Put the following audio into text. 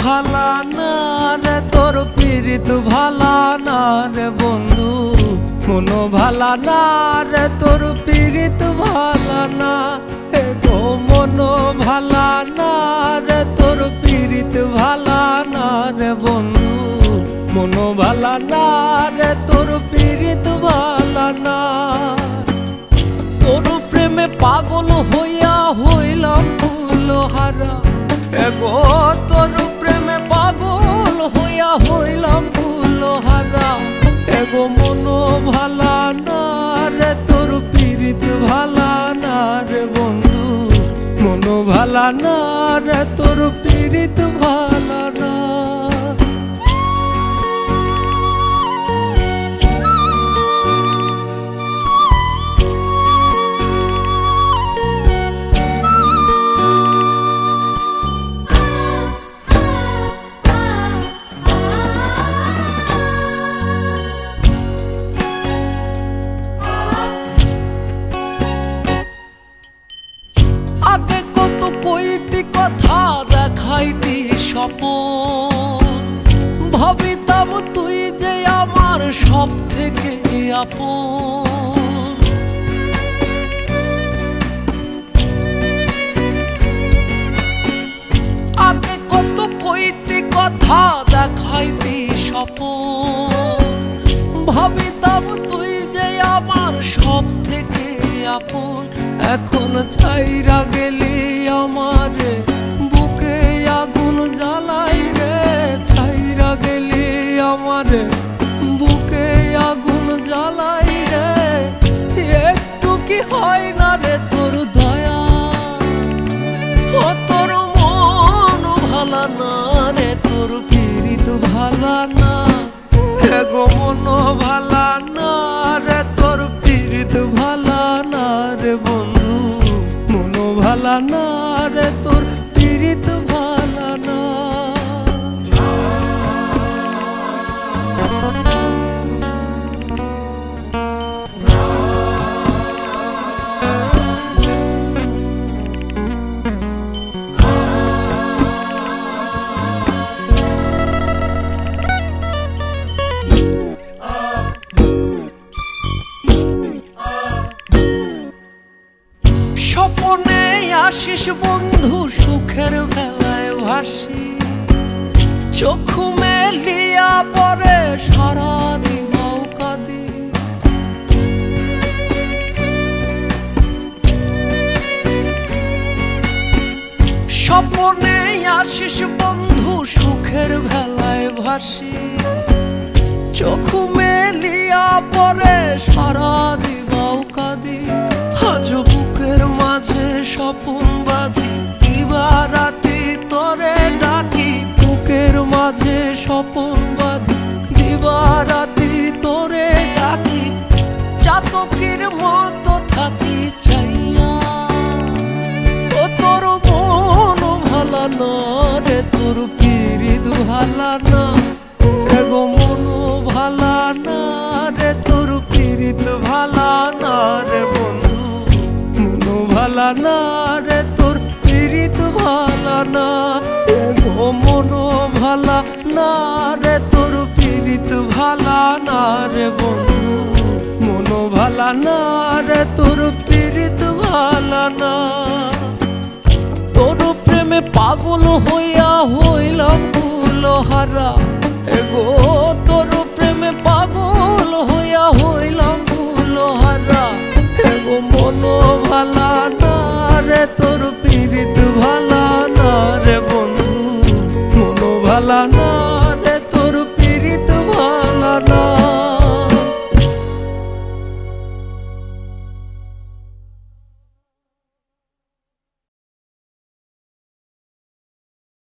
ভালা না রে তোর পীড়িত ভালা না রে বন্ধু, মন ভালা না রে তোর পীড়িত ভালা না। গো মন ভালা না রে তোর পীড়িত ভালা না রে বন্ধু, মন ভালা না রে তোর পীড়িত ভালা না। তোর প্রেমে পাগল হইয়া হইলাম ফুলহারা, গো তোর প্রেমে পাগল হইয়া হইলাম ফুলহারা। গো মন ভালা না রে তোর পীড়িত ভালা না রে বন্ধু, মন ভালা না রে তোর পীড়িত ভালা না। আগে কত কইতি কথা দেখাইতি স্বপন, ভাবিতাম তুই যে আমার সব থেকে আপন। আগে কত কইতি কথা দেখাইতি স্বপন, ভাবিতাম তুই যে আমার সব থেকে আপন। এখন ছাইরা গেলি আমারে বুকে আগুন জ্বালাই রে, ছাইরা গেলি আমারে বুকে আগুন জ্বালাই রে। একটু কি হয় না রে তোর দয়া, ও তোর মন ভালা না রে তোর পীড়িত ভালা না। গো মন ভালা না রে তোর পীড়িত ভালা না রে বন্ধু, মন ভালা না রে তোর পীড়িত ভালা না। স্বপনে আসিস বন্ধু সুখের বেলায় ভাসি, চোখ মেলিয়া পরে সারাদিন কাঁদি। স্বপনে আসিস বন্ধু সুখের বেলায় ভাসি, চোখ মেলিয়া পরে সারাদিন কাঁদি। আজ বুকের মাঝে স্বপন বাঁধি, দিবারাতি তোরে ডাকি। বুকের মাঝে স্বপন বাঁধি, দিবারাতি তোরে ডাকি। চাতকের মতো থাকি চাইয়া, ও তোর মন ভালা না রে তোর পীড়িত ভালা না। গো মন ভালা না রে তোর পীড়িত ভালা না রে বন্ধু, মন ভালা না রে তোর পীড়িত ভালা না। গো মন ভালা না রে তোর পীড়িত ভালা না রে বন্ধু, মন ভালা না রে তোর পীড়িত ভালা না। তোর প্রেমে পাগল হইয়া হইলাম